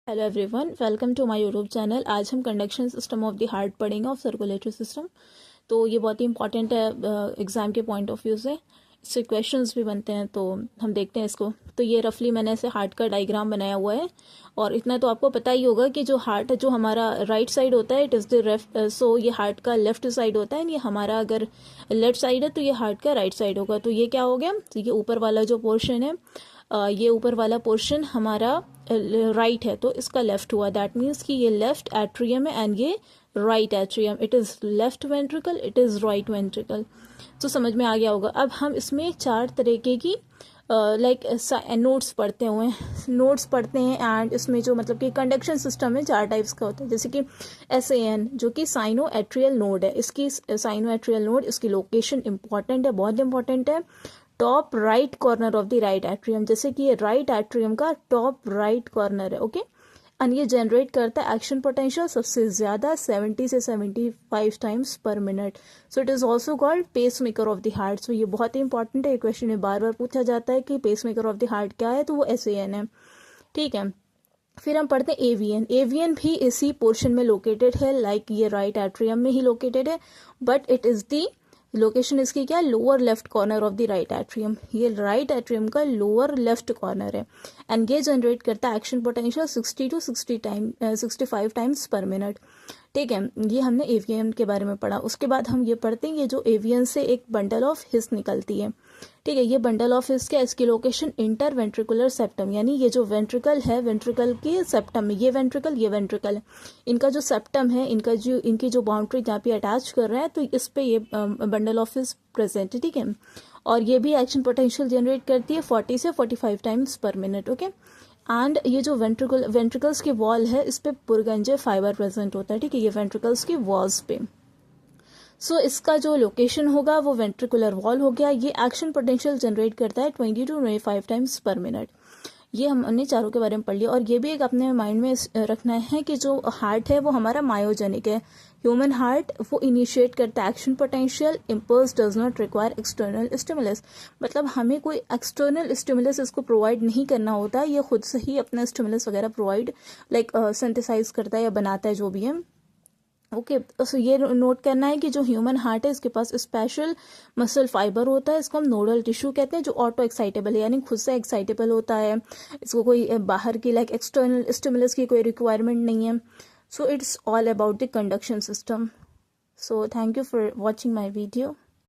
Hello everyone, welcome to my YouTube channel. आज हम conduction system of the heart पढ़ेंगे of circulatory system. तो ये बहुत ही इंपॉर्टेंट है एग्जाम के पॉइंट ऑफ व्यू से। इससे क्वेश्चंस भी बनते हैं, तो हम देखते हैं इसको। तो ये रफली मैंने ऐसे हार्ट का डायग्राम बनाया हुआ है, और इतना तो आपको पता ही होगा कि जो हार्ट है, जो हमारा राइट साइड होता है, इट इज़ द लेफ्ट। सो ये हार्ट का लेफ्ट साइड होता है, ये हमारा अगर लेफ्ट साइड है तो ये हार्ट का राइट साइड होगा। तो ये क्या हो गया, तो ये ऊपर वाला जो पोर्शन है, ये ऊपर वाला पोर्शन हमारा राइट है, तो इसका लेफ्ट हुआ। दैट मीन्स कि ये लेफ्ट एट्रियम है एंड ये right atrium. It is left ventricle, it is right ventricle. तो समझ में आ गया होगा। अब हम इसमें 4 तरीके की नोट्स पढ़ते हैं एंड इसमें जो मतलब कि कंडक्शन सिस्टम है 4 टाइप्स का होता है। जैसे कि SAN जो कि साइनो एट्रियल नोड है, इसकी साइनो एट्रियल नोड, इसकी लोकेशन इंपॉर्टेंट है, बहुत इंपॉर्टेंट है। Top right corner of the right atrium, जैसे कि ये राइट एट्रियम का टॉप राइट कॉर्नर है, ओके। एंड ये जनरेट करता है एक्शन पोटेंशियल सबसे ज्यादा 70 से 75 times per minute. So it is also called pacemaker of the heart. सो ये बहुत ही इंपॉर्टेंट है, ये क्वेश्चन में बार बार पूछा जाता है कि pacemaker of the heart क्या है, तो वो SAN है, ठीक है। फिर हम पढ़ते हैं AVN भी इसी पोर्शन में लोकेटेड है, लाइक ये राइट एट्रियम में ही लोकेटेड है, but it is the location इसकी क्या है, lower left corner of the right atrium. ये राइट एट्रियम का लोअर लेफ्ट कॉर्नर है एंड ये जनरेट करता है action potential 60 to 65 times per minute, ठीक है। ये हमने AVN के बारे में पढ़ा। उसके बाद हम ये पढ़ते हैं, ये जो AVN से एक बंडल ऑफ हिस निकलती है, ठीक है। ये बंडल ऑफ हिस क्या, इसकी लोकेशन इंटर वेंट्रिकुलर सेप्टम, यानी ये जो वेंट्रिकल है, वेंट्रिकल की सेप्टम में, ये वेंट्रिकल है, इनका जो सेप्टम है, इनकी जो बाउंड्री जहाँ पे अटैच कर रहे हैं, तो इस पे ये बंडल ऑफ हिस प्रेजेंट है, ठीक है। और ये भी एक्शन पोटेंशियल जनरेट करती है 40 से 45 times per minute, okay. And ये जो वेंट्रिकल्स की वॉल है, इस पे पुरगंजे फाइबर प्रेजेंट होता है, ठीक है, ये वेंट्रिकल्स की वॉल्स पे। सो इसका जो लोकेशन होगा वो वेंट्रिकुलर वॉल हो गया। ये एक्शन पोटेंशियल जनरेट करता है 20 to 25 टाइम्स पर मिनट। ये हमने चारों के बारे में पढ़ लिया। और ये भी एक अपने माइंड में रखना है कि जो हार्ट है वो हमारा मायोजेनिक है। ह्यूमन हार्ट वो इनिशिएट करता है action potential, impulse does not require external stimulus. मतलब हमें कोई एक्सटर्नल स्टिमुलस इसको प्रोवाइड नहीं करना होता, ये खुद से ही अपना स्टिमुलस वगैरह प्रोवाइड सिंथेसाइज करता है या बनाता है, जो भी है, ओके। तो ये नोट करना है कि जो ह्यूमन हार्ट है, इसके पास स्पेशल मसल फाइबर होता है, इसको हम नोडल टिश्यू कहते हैं, जो ऑटो एक्साइटेबल है, यानी खुद से एक्साइटेबल होता है। इसको कोई बाहर की एक्सटर्नल स्टिमुलस की कोई रिक्वायरमेंट नहीं है। So it's all about the conduction system. So thank you for watching my video.